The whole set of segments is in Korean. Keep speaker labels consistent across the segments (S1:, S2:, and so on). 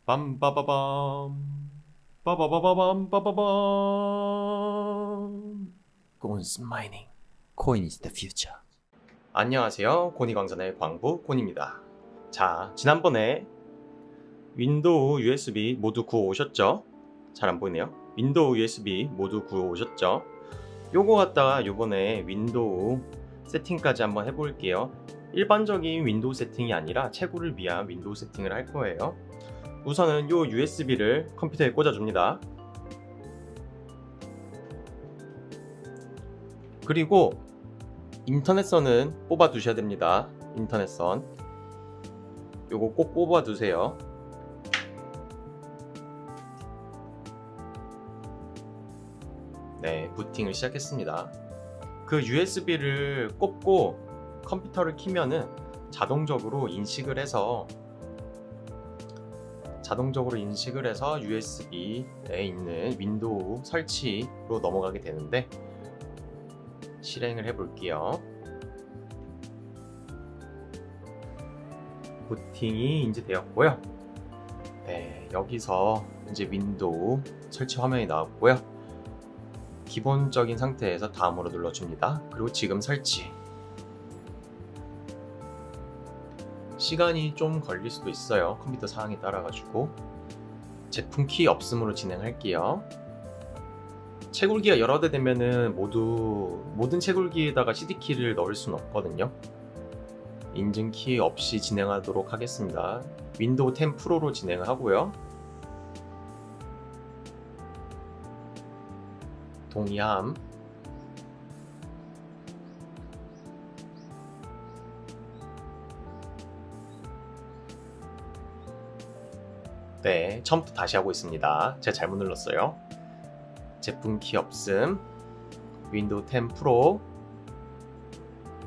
S1: 빰빠바밤 빠바바바밤 빠바밤
S2: Goons mining. Coin is the future.
S1: 안녕하세요. 고니광전의 광부 곤입니다. 자, 지난번에 윈도우 USB 모두 구워오셨죠? 잘 안 보이네요. 윈도우 USB 모두 구워오셨죠? 요거 갖다가 요번에 윈도우 세팅까지 한번 해볼게요. 일반적인 윈도우 세팅이 아니라 채굴을 위한 윈도우 세팅을 할 거예요. 우선은 요 USB를 컴퓨터에 꽂아줍니다. 그리고 인터넷선은 뽑아 두셔야 됩니다. 인터넷선 요거 꼭 뽑아 두세요. 네, 부팅을 시작했습니다. 그 USB를 꼽고 컴퓨터를 키면은 자동적으로 인식을 해서 USB에 있는 윈도우 설치로 넘어가게 되는데, 실행을 해 볼게요. 부팅이 이제 되었고요. 네, 여기서 이제 윈도우 설치 화면이 나왔고요. 기본적인 상태에서 다음으로 눌러줍니다. 그리고 지금 설치. 시간이 좀 걸릴 수도 있어요. 컴퓨터 상황에 따라 가지고. 제품 키 없음으로 진행할게요. 채굴기가 여러 대 되면은 모든 채굴기에다가 CD키를 넣을 수는 없거든요. 인증키 없이 진행하도록 하겠습니다. 윈도우 10 프로로 진행을 하고요. 동의함. 네, 처음부터 다시 하고 있습니다. 제가 잘못 눌렀어요. 제품 키 없음, 윈도우 10 프로,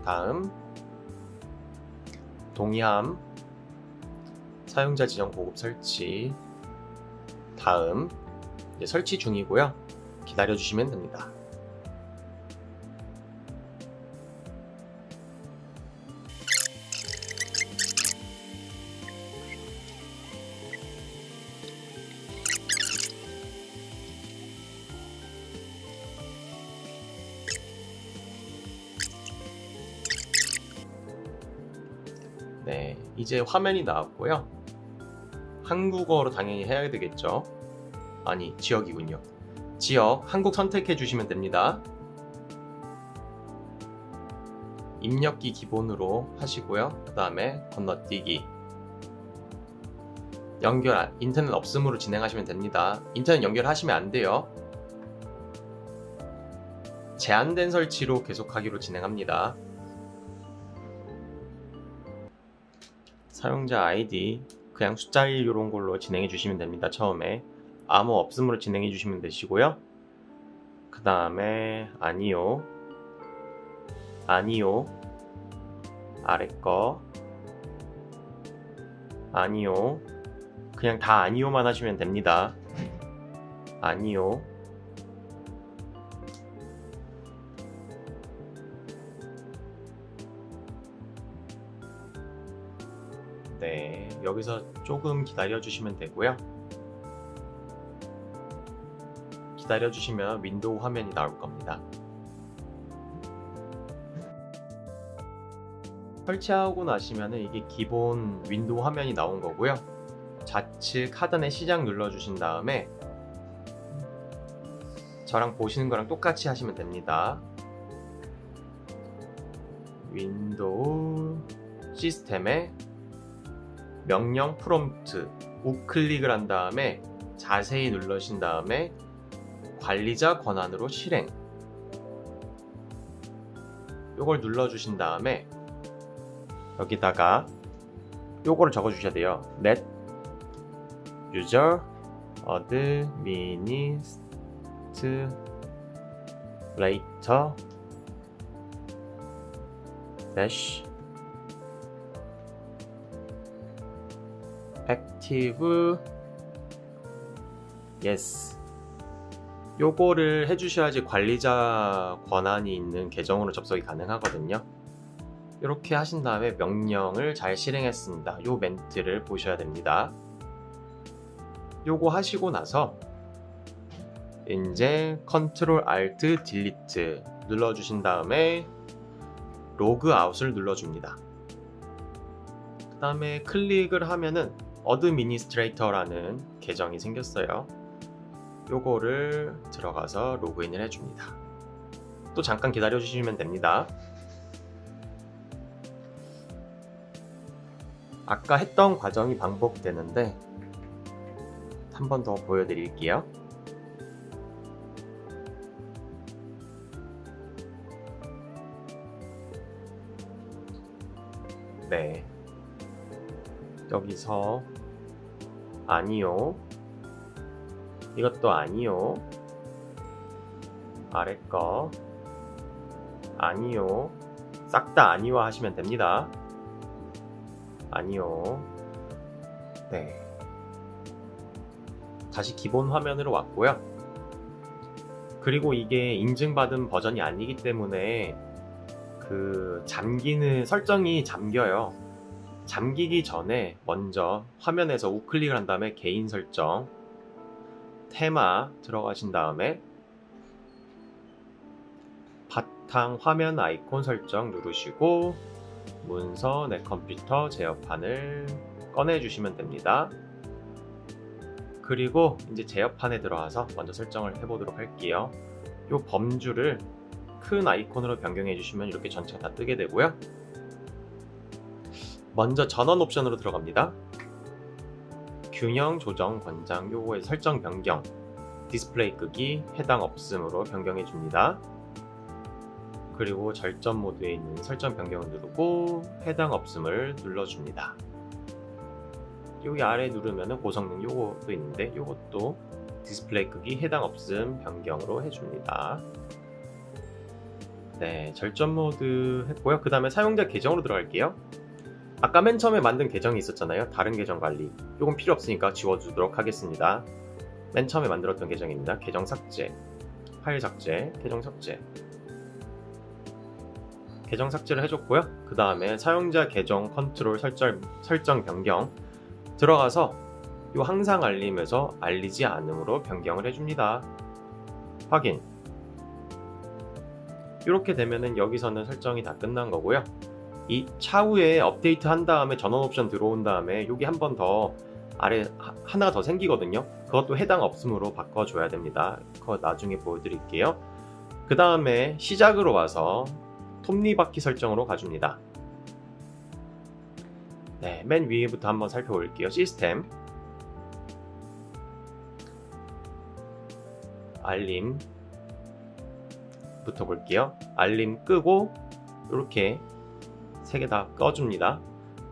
S1: 다음 동의함, 사용자 지정 보급 설치, 다음 이제 설치 중이고요. 기다려 주시면 됩니다. 네, 이제 화면이 나왔고요. 한국어로 당연히 해야 되겠죠. 아니, 지역이군요. 지역, 한국 선택해 주시면 됩니다. 입력기 기본으로 하시고요. 그 다음에 건너뛰기. 연결, 인터넷 없음으로 진행하시면 됩니다. 인터넷 연결하시면 안 돼요. 제한된 설치로 계속하기로 진행합니다. 사용자 아이디 그냥 숫자 1 이런 걸로 진행해 주시면 됩니다. 처음에 아무 없음으로 진행해 주시면 되시고요. 그 다음에 아니요, 아래 거 아니요, 그냥 다 아니요만 하시면 됩니다. 아니요. 네, 여기서 조금 기다려 주시면 되고요. 기다려 주시면 윈도우 화면이 나올 겁니다. 설치하고 나시면 이게 기본 윈도우 화면이 나온 거고요. 좌측 하단에 시작 눌러 주신 다음에 저랑 보시는 거랑 똑같이 하시면 됩니다. 윈도우 시스템에 명령 프롬프트 우클릭을 한 다음에 자세히 눌러신 다음에 관리자 권한으로 실행, 요걸 눌러주신 다음에 여기다가 요거를 적어 주셔야 돼요. net user administrator dash active yes, 요거를 해주셔야지 관리자 권한이 있는 계정으로 접속이 가능하거든요. 이렇게 하신 다음에 명령을 잘 실행했습니다. 요 멘트를 보셔야 됩니다. 요거 하시고 나서 이제 Ctrl Alt Delete 눌러주신 다음에 로그아웃을 눌러줍니다. 그 다음에 클릭을 하면은 어드미니스트레이터라는 계정이 생겼어요. 요거를 들어가서 로그인을 해줍니다. 또 잠깐 기다려 주시면 됩니다. 아까 했던 과정이 반복되는데 한 번 더 보여드릴게요. 네, 여기서 아니요, 이것도 아니요, 아래 거 아니요, 싹 다 아니요 하시면 됩니다. 아니요. 네, 다시 기본 화면으로 왔고요. 그리고 이게 인증받은 버전이 아니기 때문에 그 잠기는 설정이 잠겨요. 잠기기 전에 먼저 화면에서 우클릭을 한 다음에 개인 설정, 테마 들어가신 다음에 바탕 화면 아이콘 설정 누르시고 문서 내 컴퓨터 제어판을 꺼내 주시면 됩니다. 그리고 이제 제어판에 들어와서 먼저 설정을 해보도록 할게요. 요 범주를 큰 아이콘으로 변경해 주시면 이렇게 전체가 다 뜨게 되고요. 먼저 전원 옵션으로 들어갑니다. 균형 조정 권장, 요거의 설정 변경, 디스플레이 끄기 해당 없음으로 변경해 줍니다. 그리고 절전 모드에 있는 설정 변경을 누르고 해당 없음을 눌러줍니다. 여기 아래 누르면 고성능 요것도 있는데 요것도 디스플레이 끄기 해당 없음 변경으로 해줍니다. 네, 절전 모드 했고요. 그 다음에 사용자 계정으로 들어갈게요. 아까 맨 처음에 만든 계정이 있었잖아요. 다른 계정 관리. 요건 필요 없으니까 지워주도록 하겠습니다. 맨 처음에 만들었던 계정입니다. 계정 삭제, 파일 삭제, 계정 삭제. 계정 삭제를 해줬고요. 그 다음에 사용자 계정 컨트롤 설정 변경 들어가서 요 항상 알림에서 알리지 않음으로 변경을 해줍니다. 확인. 이렇게 되면은 여기서는 설정이 다 끝난 거고요. 이 차후에 업데이트 한 다음에 전원 옵션 들어온 다음에 여기 한 번 더 아래 하나 더 생기거든요. 그것도 해당 없음으로 바꿔줘야 됩니다. 그거 나중에 보여드릴게요. 그 다음에 시작으로 와서 톱니바퀴 설정으로 가줍니다. 네, 맨 위에부터 한번 살펴볼게요. 시스템, 알림 부터 볼게요. 알림 끄고 이렇게 세 개 다 꺼줍니다.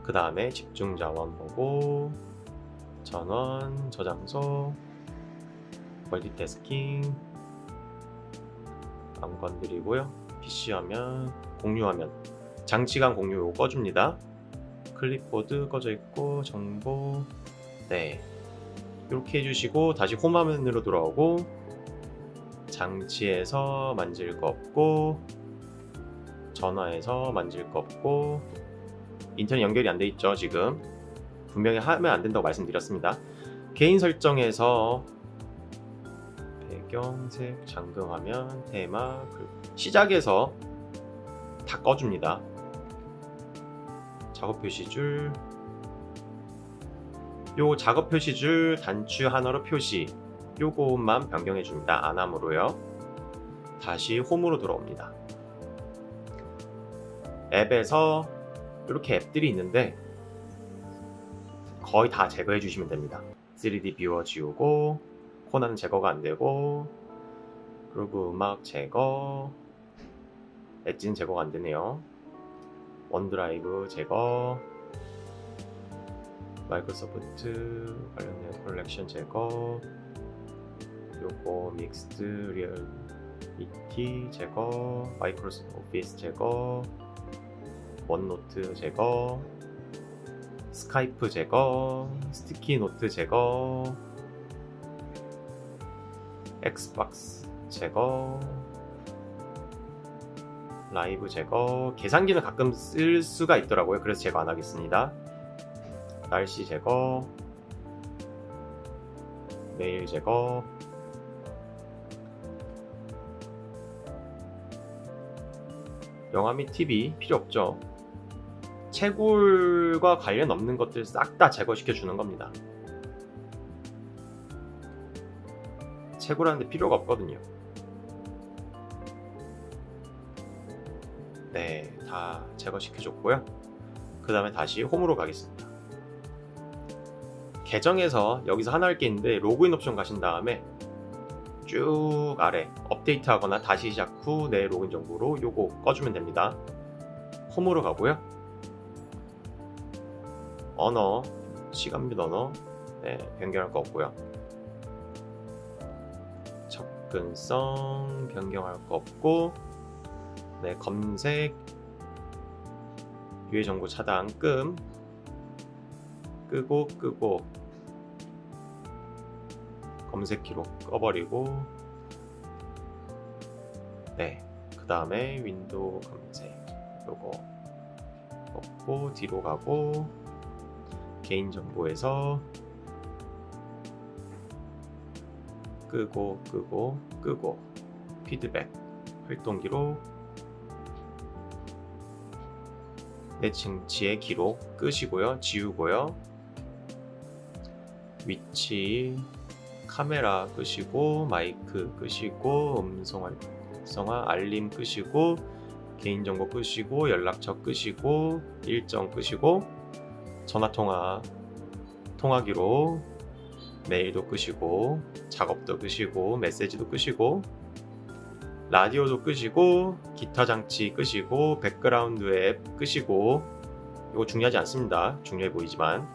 S1: 그 다음에 집중 자원 보고 전원, 저장소, 멀티태스킹 안 건드리고요. PC 화면, 공유 화면, 장치간 공유 요거 꺼줍니다. 클립보드 꺼져 있고 정보, 네, 이렇게 해주시고 다시 홈 화면으로 돌아오고 장치에서 만질 거 없고 전화에서 만질 거 없고 인터넷 연결이 안 돼 있죠. 지금 분명히 하면 안 된다고 말씀드렸습니다. 개인 설정에서 배경색, 잠금 화면, 테마, 시작에서 다 꺼줍니다. 작업 표시줄, 요 작업 표시줄 단추 하나로 표시, 요것만 변경해 줍니다. 안함으로요. 다시 홈으로 들어옵니다. 앱에서 이렇게 앱들이 있는데 거의 다 제거해 주시면 됩니다. 3D 뷰어 지우고, 코나는 제거가 안 되고, 그리고 음악 제거, 엣지는 제거가 안 되네요. 원드라이브 제거, 마이크로소프트 관련된 컬렉션 제거, 요거 믹스드 리얼리티 제거, 마이크로소프트 오피스 제거, 원노트 제거, 스카이프 제거, 스티키 노트 제거, 엑스박스 제거, 라이브 제거, 계산기는 가끔 쓸 수가 있더라고요. 그래서 제거 안 하겠습니다. 날씨 제거, 메일 제거. 영화 및 TV 필요 없죠. 채굴과 관련 없는 것들 싹 다 제거시켜 주는 겁니다. 채굴하는데 필요가 없거든요. 네, 다 제거시켜 줬고요. 그 다음에 다시 홈으로 가겠습니다. 계정에서 여기서 하나 할 게 있는데 로그인 옵션 가신 다음에 쭉 아래 업데이트 하거나 다시 시작 후 내 로그인 정보로 요거 꺼주면 됩니다. 홈으로 가고요. 언어, 시간 및 언어 변경할 거 없고요. 접근성 변경할 거 없고, 검색 유해 정보 차단 끄고 검색 기록 꺼버리고, 그 다음에 윈도우 검색 요거 없고 뒤로 가고, 개인정보에서 끄고 피드백 활동기록 내 증치의 기록 끄시고요. 지우고요. 위치 카메라 끄시고, 마이크 끄시고, 음성 활성화 알림 끄시고, 개인정보 끄시고, 연락처 끄시고, 일정 끄시고, 전화통화 통화기록 메일도 끄시고, 작업도 끄시고, 메시지도 끄시고, 라디오도 끄시고, 기타 장치 끄시고, 백그라운드 앱 끄시고, 이거 중요하지 않습니다. 중요해 보이지만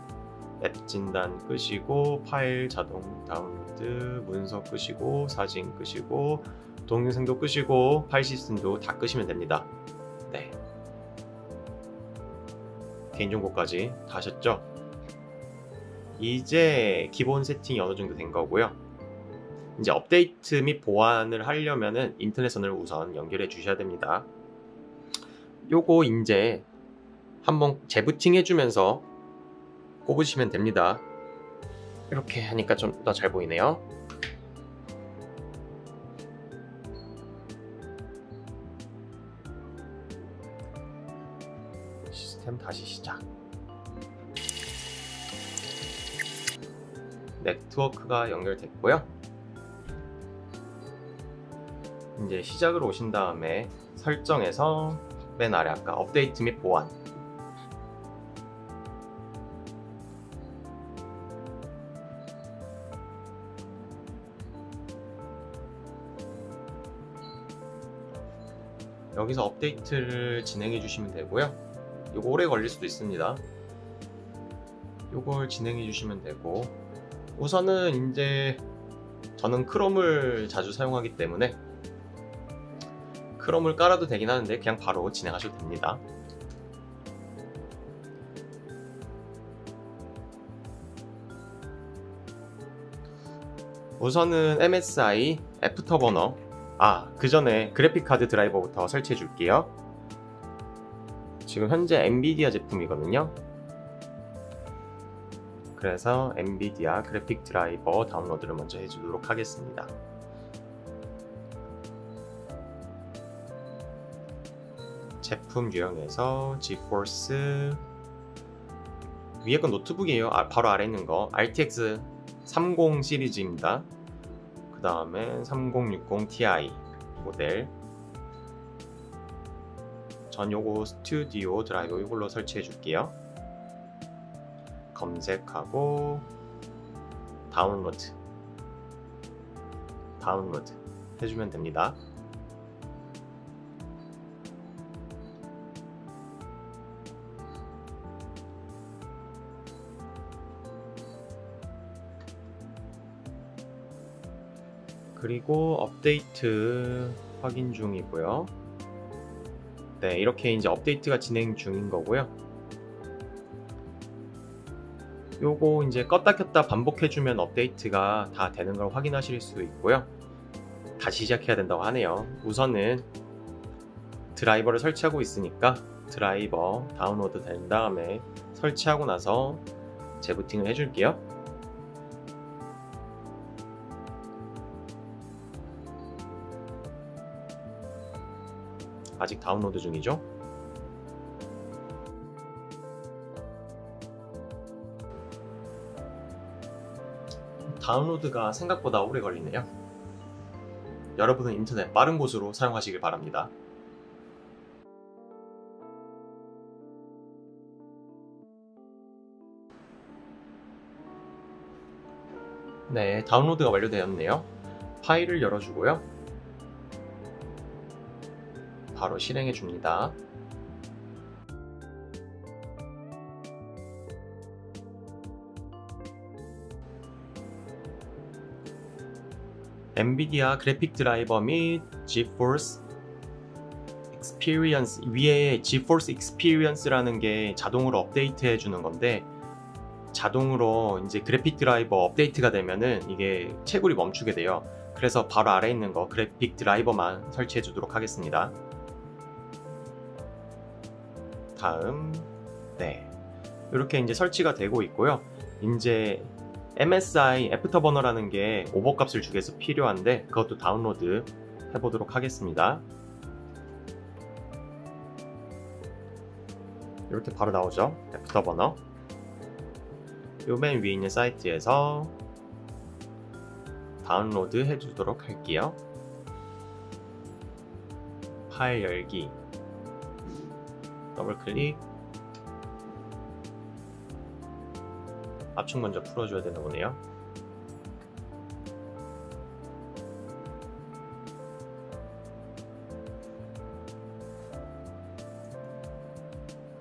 S1: 앱 진단 끄시고, 파일 자동 다운로드 문서 끄시고, 사진 끄시고, 동영상도 끄시고, 파일 시스템도 다 끄시면 됩니다. 개인정보까지 다 하셨죠? 이제 기본 세팅이 어느 정도 된 거고요. 이제 업데이트 및 보완을 하려면은 인터넷선을 우선 연결해 주셔야 됩니다. 요거 이제 한번 재부팅 해주면서 꼽으시면 됩니다. 이렇게 하니까 좀 더 잘 보이네요. 시스템 다시 시작. 네트워크가 연결됐고요. 이제 시작으로 오신 다음에 설정에서 맨 아래 아까 업데이트 및 보안 여기서 업데이트를 진행해 주시면 되고요. 이거 오래 걸릴 수도 있습니다. 이걸 진행해 주시면 되고, 우선은 이제 저는 크롬을 자주 사용하기 때문에 크롬을 깔아도 되긴 하는데 그냥 바로 진행하셔도 됩니다. 우선은 MSI 애프터버너, 그 전에 그래픽카드 드라이버부터 설치해 줄게요. 지금 현재 엔비디아 제품이거든요. 그래서 엔비디아 그래픽 드라이버 다운로드를 먼저 해주도록 하겠습니다. 제품 유형에서 지포스, 위에 건 노트북이에요. 바로 아래 있는 거 RTX 30 시리즈입니다. 그 다음에 3060 Ti 모델. 전 요거 스튜디오 드라이버 이걸로 설치해 줄게요. 검색하고 다운로드 해주면 됩니다. 그리고 업데이트 확인 중이고요. 이렇게 이제 업데이트가 진행 중인 거고요. 요거 이제 껐다 켰다 반복해주면 업데이트가 다 되는 걸 확인하실 수 있고요. 다시 시작해야 된다고 하네요. 우선은 드라이버를 설치하고 있으니까 드라이버 다운로드 된 다음에 설치하고 나서 재부팅을 해줄게요. 아직 다운로드 중이죠. 다운로드가 생각보다 오래 걸리네요. 여러분은 인터넷 빠른 곳으로 사용하시길 바랍니다. 네, 다운로드가 완료되었네요. 파일을 열어주고요. 바로 실행해 줍니다. 엔비디아 그래픽 드라이버 및 GeForce Experience, 위에 GeForce Experience라는 게 자동으로 업데이트 해주는 건데, 자동으로 이제 그래픽 드라이버 업데이트가 되면은 이게 채굴이 멈추게 돼요. 그래서 바로 아래에 있는 거 그래픽 드라이버만 설치해 주도록 하겠습니다. 다음, 네, 이렇게 이제 설치가 되고 있고요. 이제 MSI 애프터버너라는 게 오버값을 주기 위해서 필요한데, 그것도 다운로드 해보도록 하겠습니다. 이렇게 바로 나오죠. 애프터버너. 요 맨 위에 있는 사이트에서 다운로드 해주도록 할게요. 파일 열기, 더블 클릭. 압축 먼저 풀어줘야 되는 거네요.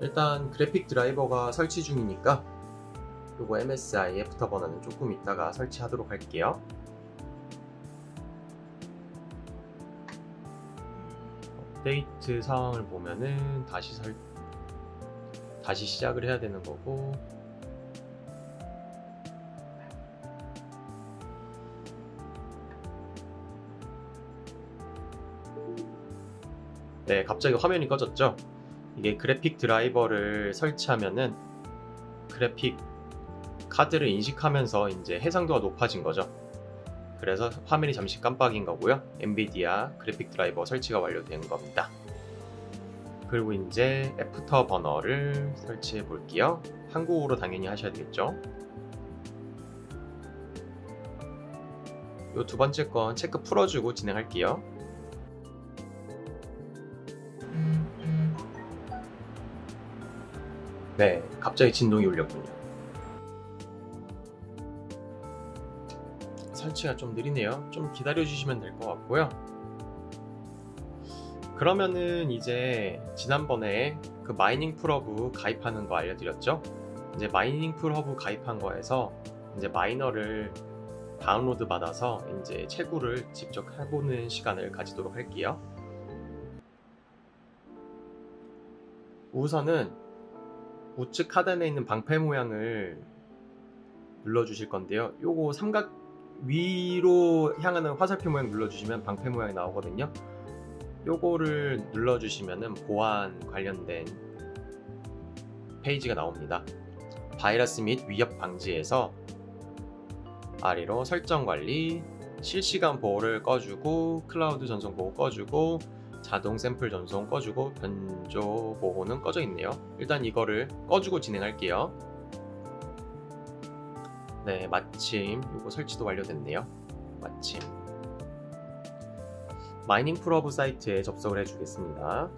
S1: 일단 그래픽 드라이버가 설치 중이니까 요거 MSI 애프터버너는 조금 이따가 설치하도록 할게요. 업데이트 상황을 보면은 다시 시작을 해야 되는 거고, 네, 갑자기 화면이 꺼졌죠. 이게 그래픽 드라이버를 설치하면은 그래픽 카드를 인식하면서 이제 해상도가 높아진 거죠. 그래서 화면이 잠시 깜빡인 거고요. 엔비디아 그래픽 드라이버 설치가 완료된 겁니다. 그리고 이제 애프터버너를 설치해 볼게요. 한국어로 당연히 하셔야 되겠죠. 요 두 번째 건 체크 풀어주고 진행할게요. 네, 갑자기 진동이 울렸군요. 설치가 좀 느리네요. 좀 기다려주시면 될 것 같고요. 그러면은 이제 지난번에 그 마이닝 풀허브 가입하는 거 알려드렸죠? 이제 마이닝 풀허브 가입한 거에서 이제 마이너를 다운로드 받아서 이제 채굴을 직접 해보는 시간을 가지도록 할게요. 우선은 우측 하단에 있는 방패 모양을 눌러주실 건데요. 요거 삼각 위로 향하는 화살표 모양 눌러주시면 방패 모양이 나오거든요. 요거를 눌러주시면은 보안 관련된 페이지가 나옵니다. 바이러스 및 위협 방지에서 아래로 설정 관리, 실시간 보호를 꺼주고, 클라우드 전송 보호 꺼주고, 자동 샘플 전송 꺼주고, 변조 보호는 꺼져 있네요. 일단 이거를 꺼주고 진행할게요. 네, 마침 이거 설치도 완료됐네요. 마침 마이닝 풀허브 사이트에 접속을 해주겠습니다.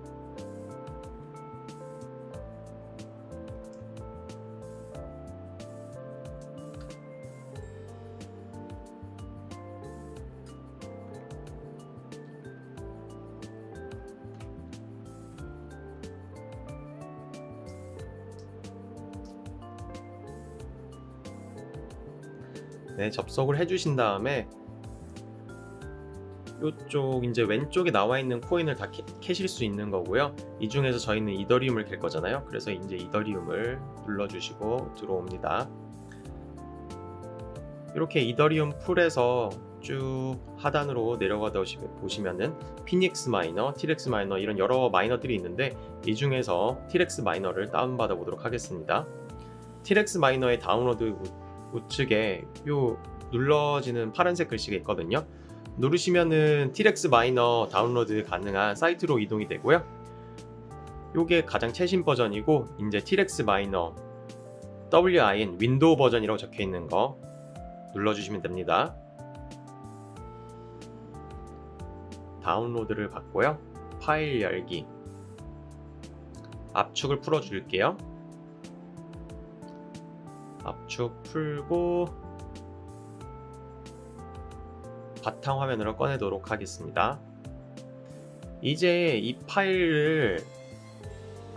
S1: 네, 접속을 해주신 다음에 이쪽 이제 왼쪽에 나와 있는 코인을 다 캐실 수 있는 거고요. 이 중에서 저희는 이더리움을 캘 거잖아요. 그래서 이제 이더리움을 눌러주시고 들어옵니다. 이렇게 이더리움 풀에서 쭉 하단으로 내려가다 보시면은 피닉스 마이너, 티렉스 마이너 이런 여러 마이너들이 있는데, 이 중에서 티렉스 마이너를 다운받아 보도록 하겠습니다. 티렉스 마이너의 다운로드 우측에 요 눌러지는 파란색 글씨가 있거든요. 누르시면은 T-Rex 마이너 다운로드 가능한 사이트로 이동이 되고요. 요게 가장 최신 버전이고 이제 T-Rex 마이너 WIN 윈도우 버전이라고 적혀 있는 거 눌러주시면 됩니다. 다운로드를 받고요. 파일 열기, 압축을 풀어 줄게요. 압축 풀고 바탕화면으로 꺼내도록 하겠습니다. 이제 이 파일을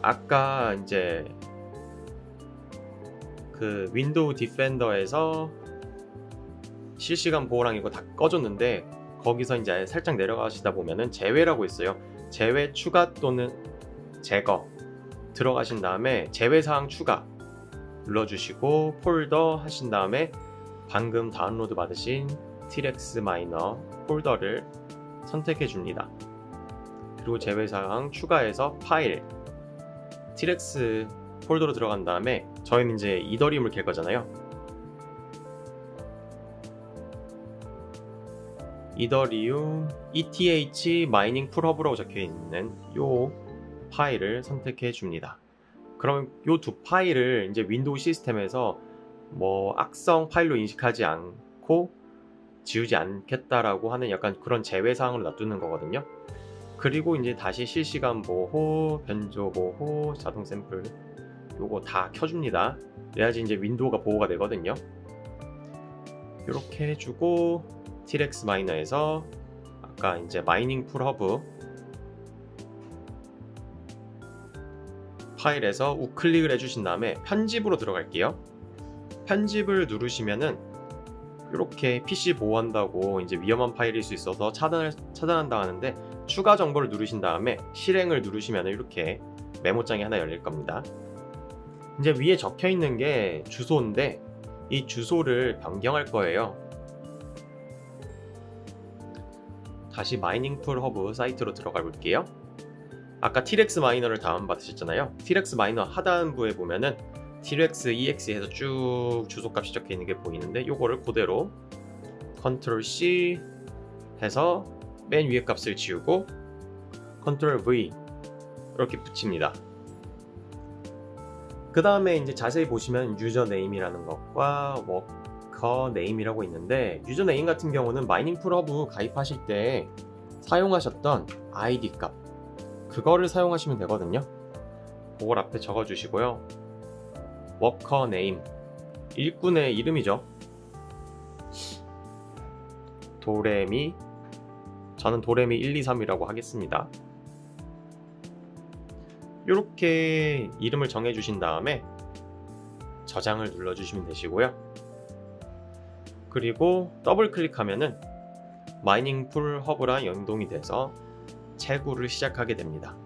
S1: 아까 이제 그 윈도우 디펜더에서 실시간 보호랑 이거 다 꺼줬는데 거기서 이제 살짝 내려가시다 보면은 제외라고 있어요. 제외 추가 또는 제거 들어가신 다음에 제외사항 추가 눌러주시고 폴더 하신 다음에 방금 다운로드 받으신 T-Rex 마이너 폴더를 선택해 줍니다. 그리고 제외사항 추가해서 파일 T-Rex 폴더로 들어간 다음에 저희는 이제 이더리움을 갤 거잖아요. 이더리움 ETH 마이닝 풀 허브라고 적혀 있는 요 파일을 선택해 줍니다. 그럼 요 두 파일을 이제 윈도우 시스템에서 뭐 악성 파일로 인식하지 않고 지우지 않겠다라고 하는 약간 그런 제외사항으로 놔두는 거거든요. 그리고 이제 다시 실시간 보호, 변조 보호, 자동 샘플 요거 다 켜줍니다. 그래야지 이제 윈도우가 보호가 되거든요. 이렇게 해주고 T-Rex 마이너에서 아까 이제 마이닝 풀 허브 파일에서 우클릭을 해주신 다음에 편집으로 들어갈게요. 편집을 누르시면은 이렇게 PC 보호한다고 이제 위험한 파일일 수 있어서 차단한다 하는데 추가 정보를 누르신 다음에 실행을 누르시면 이렇게 메모장이 하나 열릴 겁니다. 이제 위에 적혀 있는 게 주소인데 이 주소를 변경할 거예요. 다시 마이닝 풀 허브 사이트로 들어가 볼게요. 아까 T-Rex 마이너를 다운받으셨잖아요. T-Rex 마이너 하단부에 보면은 T-Rex EXE 해서 쭉 주소값이 적혀 있는 게 보이는데 요거를 그대로 Ctrl C 해서 맨 위에 값을 지우고 Ctrl V 이렇게 붙입니다. 그 다음에 이제 자세히 보시면 유저 네임이라는 것과 워커 네임이라고 있는데 유저 네임 같은 경우는 마이닝 풀 허브 가입하실 때 사용하셨던 아이디 값 그거를 사용하시면 되거든요. 그걸 앞에 적어 주시고요. 워커 네임 일꾼의 이름이죠. 도레미 저는 도레미 123이라고 하겠습니다. 이렇게 이름을 정해 주신 다음에 저장을 눌러 주시면 되시고요. 그리고 더블 클릭하면은 마이닝 풀 허브랑 연동이 돼서 채굴을 시작하게 됩니다.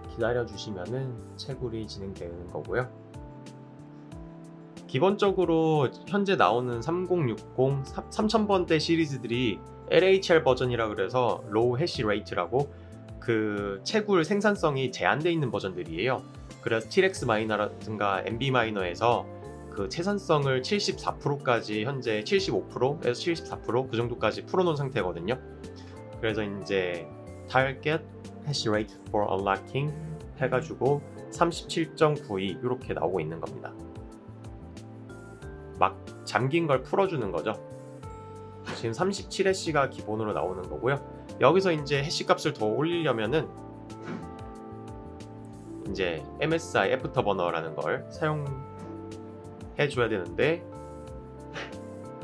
S1: 기다려 주시면은 채굴이 진행되는 거고요. 기본적으로 현재 나오는 3060, 3000번대 시리즈들이 LHR 버전이라 그래서 로우 해시 레이트라고 그 채굴 생산성이 제한되어 있는 버전들이에요. 그래서 T-Rex 마이너라든가 MB 마이너에서 그 생산성을 74%까지 현재 75%에서 74%그 정도까지 풀어놓은 상태거든요. 그래서 이제 Target Hash Rate for Unlocking 해가지고 37.92 이렇게 나오고 있는 겁니다. 막 잠긴 걸 풀어주는 거죠. 지금 37해시가 기본으로 나오는 거고요. 여기서 이제 해시 값을 더 올리려면은 이제 MSI 애프터버너라는 걸 사용해 줘야 되는데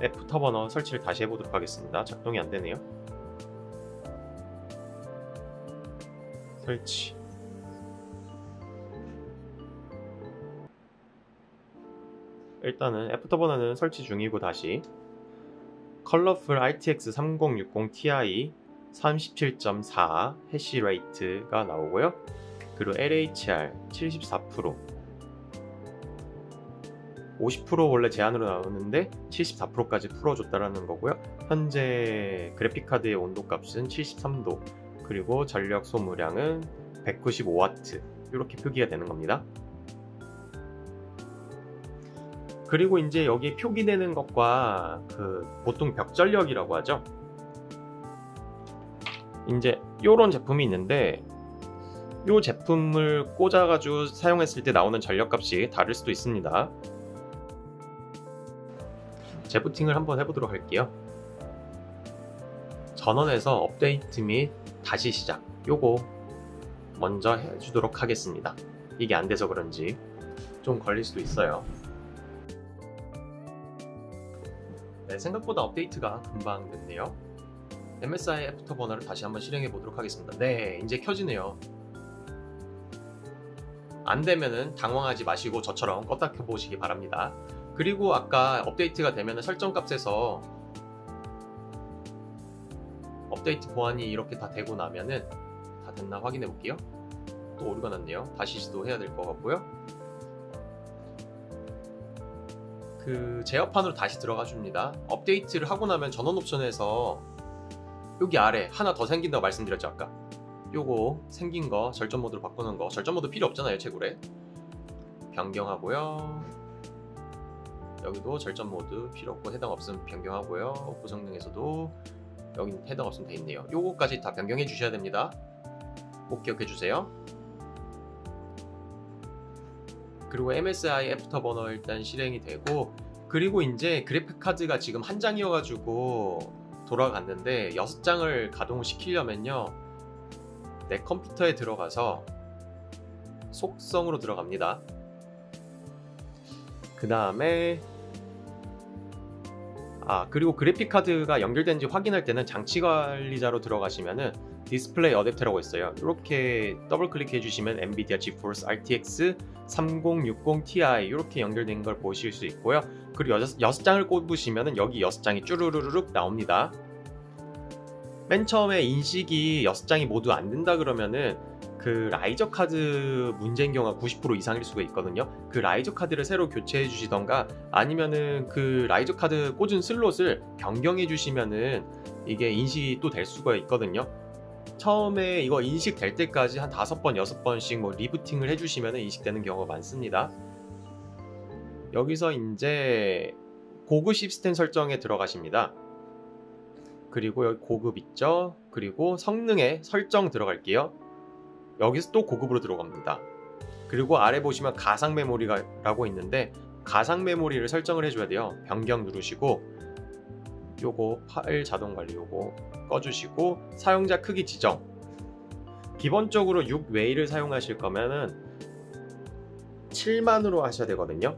S1: 애프터버너 설치를 다시 해보도록 하겠습니다. 작동이 안 되네요. 설치. 일단은 애프터버너는 설치 중이고 다시 컬러풀 RTX 3060 Ti 37.4 해시 레이트가 나오고요. 그리고 LHR 74% 50% 원래 제한으로 나오는데 74%까지 풀어줬다라는 거고요. 현재 그래픽카드의 온도값은 73도 그리고 전력 소모량은 195W 이렇게 표기가 되는 겁니다. 그리고 이제 여기 표기되는 것과 그 보통 벽전력이라고 하죠. 이제 요런 제품이 있는데 요 제품을 꽂아가지고 사용했을 때 나오는 전력값이 다를 수도 있습니다. 재부팅을 한번 해보도록 할게요. 전원에서 업데이트 및 다시 시작, 요거 먼저 해주도록 하겠습니다. 이게 안 돼서 그런지 좀 걸릴 수도 있어요. 네, 생각보다 업데이트가 금방 됐네요. MSI 애프터버너를 다시 한번 실행해 보도록 하겠습니다. 네, 이제 켜지네요. 안 되면은 당황하지 마시고 저처럼 껐다 켜보시기 바랍니다. 그리고 아까 업데이트가 되면 설정값에서 업데이트 보안이 이렇게 다 되고 나면은 다 됐나 확인해 볼게요. 또 오류가 났네요. 다시 시도해야 될 것 같고요. 그 제어판으로 다시 들어가 줍니다. 업데이트를 하고 나면 전원 옵션에서 여기 아래 하나 더 생긴다고 말씀드렸죠 아까. 요거 생긴 거 절전 모드로 바꾸는 거, 절전 모드 필요 없잖아요 채굴에. 변경하고요. 여기도 절전 모드 필요 없고 해당 없으면 변경하고요. 고성능에서도 여기 해당 없으면 돼 있네요. 요거까지 다 변경해 주셔야 됩니다. 꼭 기억해 주세요. 그리고 MSI 애프터버너 일단 실행이 되고, 그리고 이제 그래픽 카드가 지금 한 장이어가지고 돌아갔는데 6장을 가동을 시키려면요 내 컴퓨터에 들어가서 속성으로 들어갑니다. 그 다음에 그리고 그래픽 카드가 연결된지 확인할 때는 장치 관리자로 들어가시면은 디스플레이 어댑터라고 있어요. 이렇게 더블 클릭해 주시면 엔비디아 지포스 RTX 3060 Ti 이렇게 연결된 걸 보실 수 있고요. 그리고 6장을 꼽으시면은 여기 6장이 쭈루루룩 나옵니다. 맨 처음에 인식이 6장이 모두 안 된다 그러면은 그 라이저 카드 문제인 경우가 90% 이상일 수가 있거든요. 그 라이저 카드를 새로 교체해 주시던가 아니면은 그 라이저 카드 꽂은 슬롯을 변경해 주시면은 이게 인식이 또 될 수가 있거든요. 처음에 이거 인식될 때까지 한 5번, 6번씩 뭐 리부팅을 해주시면 인식되는 경우가 많습니다. 여기서 이제 고급 시스템 설정에 들어가십니다. 그리고 여기 고급 있죠? 그리고 성능에 설정 들어갈게요. 여기서 또 고급으로 들어갑니다. 그리고 아래 보시면 가상 메모리라고 있는데 가상 메모리를 설정을 해줘야 돼요. 변경 누르시고 요거 파일 자동 관리 요거 꺼주시고 사용자 크기 지정, 기본적으로 6웨이를 사용하실 거면은 7만으로 하셔야 되거든요.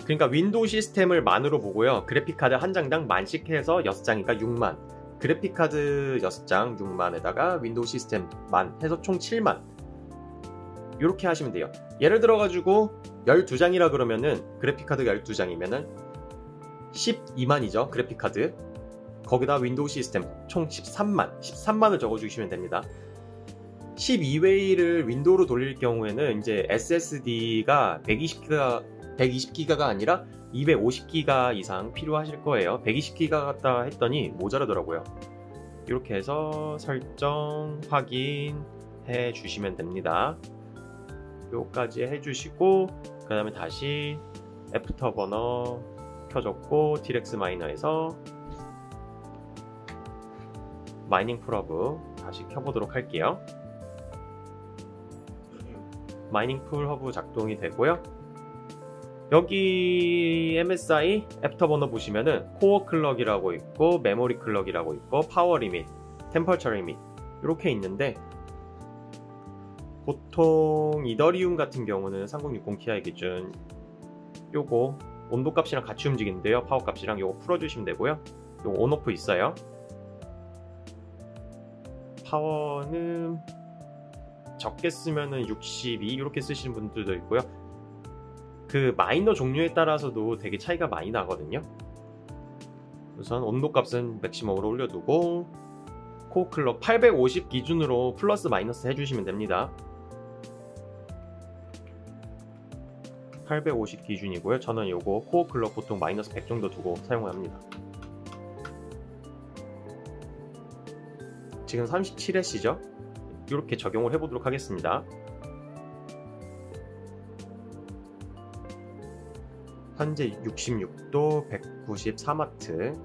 S1: 그러니까 윈도우 시스템을 만으로 보고요. 그래픽카드 한 장당 만씩 해서 6장이니까 6만, 그래픽카드 6장 6만에다가 윈도우 시스템 만 해서 총 7만 이렇게 하시면 돼요. 예를 들어 가지고 12장이라 그러면은 그래픽카드가 12장이면은 12만이죠 그래픽카드. 거기다 윈도우 시스템 총 13만을 적어주시면 됩니다. 12웨이를 윈도우로 돌릴 경우에는 이제 SSD가 120기가가 아니라 250기가 이상 필요하실 거예요. 120기가 갖다 했더니 모자라더라고요. 이렇게 해서 설정 확인해 주시면 됩니다. 요까지 해주시고 그 다음에 다시 애프터버너 켜졌고 디렉스 마이너에서 마이닝 풀허브 다시 켜보도록 할게요. 마이닝 풀허브 작동이 되고요. 여기 MSI 애프터버너 보시면은 코어 클럭이라고 있고 메모리 클럭이라고 있고 파워 리밋, 템퍼처 리밋 이렇게 있는데 보통 이더리움 같은 경우는 3060 Ti 기준 요거 온도 값이랑 같이 움직이는데요. 파워 값이랑 요거 풀어주시면 되고요. 요거 온오프 있어요. 파워는 적게 쓰면은 62 이렇게 쓰시는 분들도 있고요. 그 마이너 종류에 따라서도 되게 차이가 많이 나거든요. 우선 온도 값은 맥시멈으로 올려두고 코어 클럭 850 기준으로 플러스 마이너스 해주시면 됩니다. 850 기준이고요. 저는 요거 코어 클럭 보통 마이너스 100 정도 두고 사용을 합니다. 지금 37Hz죠? 이렇게 적용을 해보도록 하겠습니다. 현재 66도 194W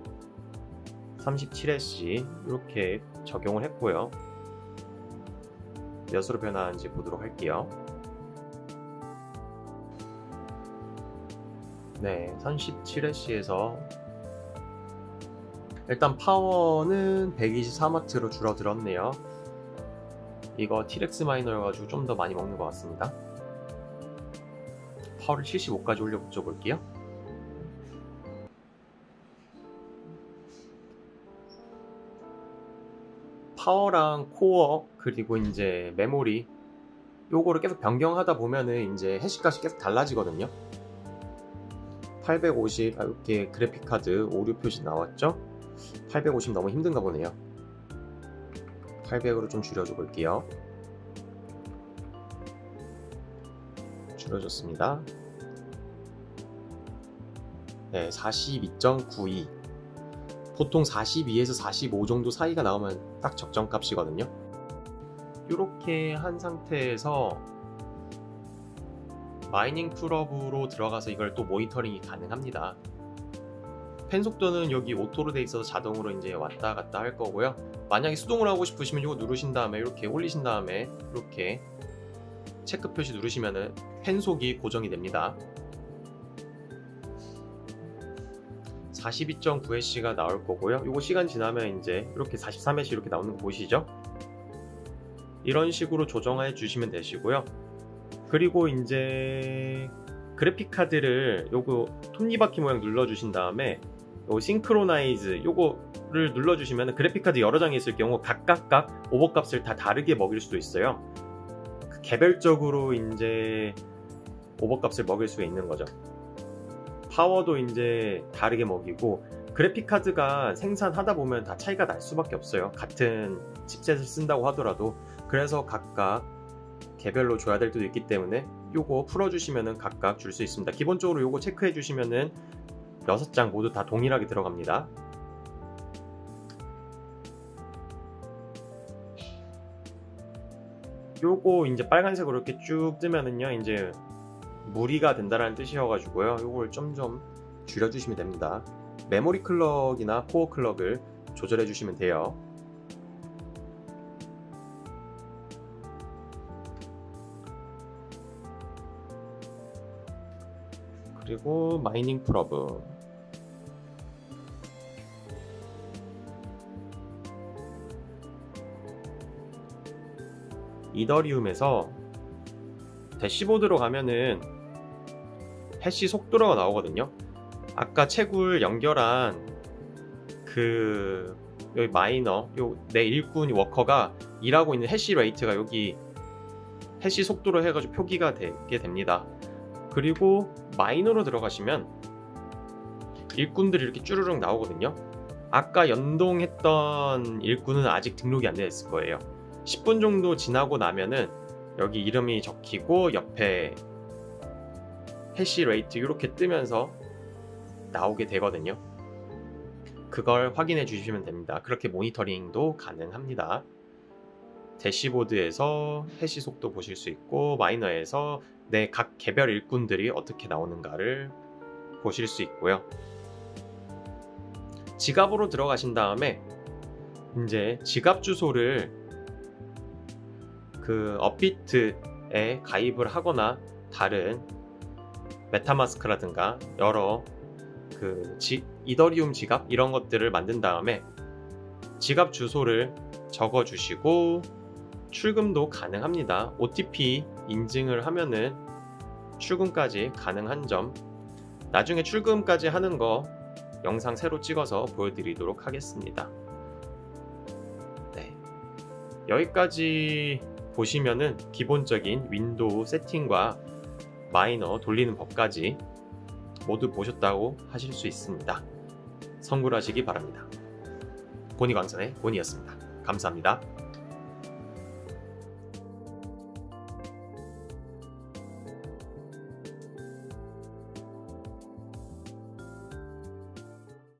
S1: 37Hz 이렇게 적용을 했고요. 몇으로 변화하는지 보도록 할게요. 네, 37Hz에서 일단 파워는 124W로 줄어들었네요. 이거 T렉스 마이너여가지고 좀 더 많이 먹는 것 같습니다. 파워를 75까지 올려 붙여볼게요. 파워랑 코어 그리고 이제 메모리 요거를 계속 변경하다 보면은 이제 해시값이 계속 달라지거든요. 850 이렇게 그래픽카드 오류 표시 나왔죠? 850 너무 힘든가 보네요. 800으로 좀 줄여줘 볼게요. 줄여줬습니다. 네, 42.92. 보통 42에서 45 정도 사이가 나오면 딱 적정값이거든요. 이렇게 한 상태에서 마이닝 풀업으로 들어가서 이걸 또 모니터링이 가능합니다. 펜 속도는 여기 오토로 돼 있어서 자동으로 이제 왔다 갔다 할 거고요. 만약에 수동으로 하고 싶으시면 이거 누르신 다음에 이렇게 올리신 다음에 이렇게 체크 표시 누르시면은 펜 속이 고정이 됩니다. 42.9Hz가 나올 거고요. 이거 시간 지나면 이제 이렇게 43Hz 이렇게 나오는 거 보이시죠? 이런 식으로 조정해 주시면 되시고요. 그리고 이제 그래픽 카드를 요거 톱니바퀴 모양 눌러 주신 다음에 요 싱크로나이즈 요거를 눌러 주시면 그래픽 카드 여러 장이 있을 경우 각각 오버 값을 다 다르게 먹일 수도 있어요. 개별적으로 이제 오버 값을 먹일 수 있는 거죠. 파워도 이제 다르게 먹이고 그래픽 카드가 생산하다 보면 다 차이가 날 수밖에 없어요. 같은 칩셋을 쓴다고 하더라도. 그래서 각각 개별로 줘야 될 때도 있기 때문에 요거 풀어주시면은 각각 줄 수 있습니다. 기본적으로 요거 체크해 주시면은 6장 모두 다 동일하게 들어갑니다. 요거 이제 빨간색으로 이렇게 쭉 뜨면은요 이제 무리가 된다라는 뜻이어가지고요. 요걸 좀 줄여주시면 됩니다. 메모리 클럭이나 코어 클럭을 조절해 주시면 돼요. 그리고 마이닝 풀업은 이더리움에서 대시보드로 가면은 해시 속도가 나오거든요. 아까 채굴 연결한 그 여기 마이너 요 내 일꾼 워커가 일하고 있는 해시 레이트가 여기 해시 속도로 해가지고 표기가 되게 됩니다. 그리고 마이너로 들어가시면 일꾼들이 이렇게 쭈르륵 나오거든요. 아까 연동했던 일꾼은 아직 등록이 안 되어 있을 거예요. 10분 정도 지나고 나면은 여기 이름이 적히고 옆에 해시 레이트 이렇게 뜨면서 나오게 되거든요. 그걸 확인해 주시면 됩니다. 그렇게 모니터링도 가능합니다. 대시보드에서 해시 속도 보실 수 있고 마이너에서 내 각 개별 일꾼들이 어떻게 나오는가를 보실 수 있고요. 지갑으로 들어가신 다음에 이제 지갑 주소를 그 업비트에 가입을 하거나 다른 메타마스크라든가 여러 그 이더리움 지갑 이런 것들을 만든 다음에 지갑 주소를 적어 주시고 출금도 가능합니다. OTP 인증을 하면은 출금까지 가능한 점, 나중에 출금까지 하는 거 영상 새로 찍어서 보여드리도록 하겠습니다. 네, 여기까지 보시면은 기본적인 윈도우 세팅과 마이너 돌리는 법까지 모두 보셨다고 하실 수 있습니다. 성불하시기 바랍니다. 고니광선의 고니였습니다. 감사합니다.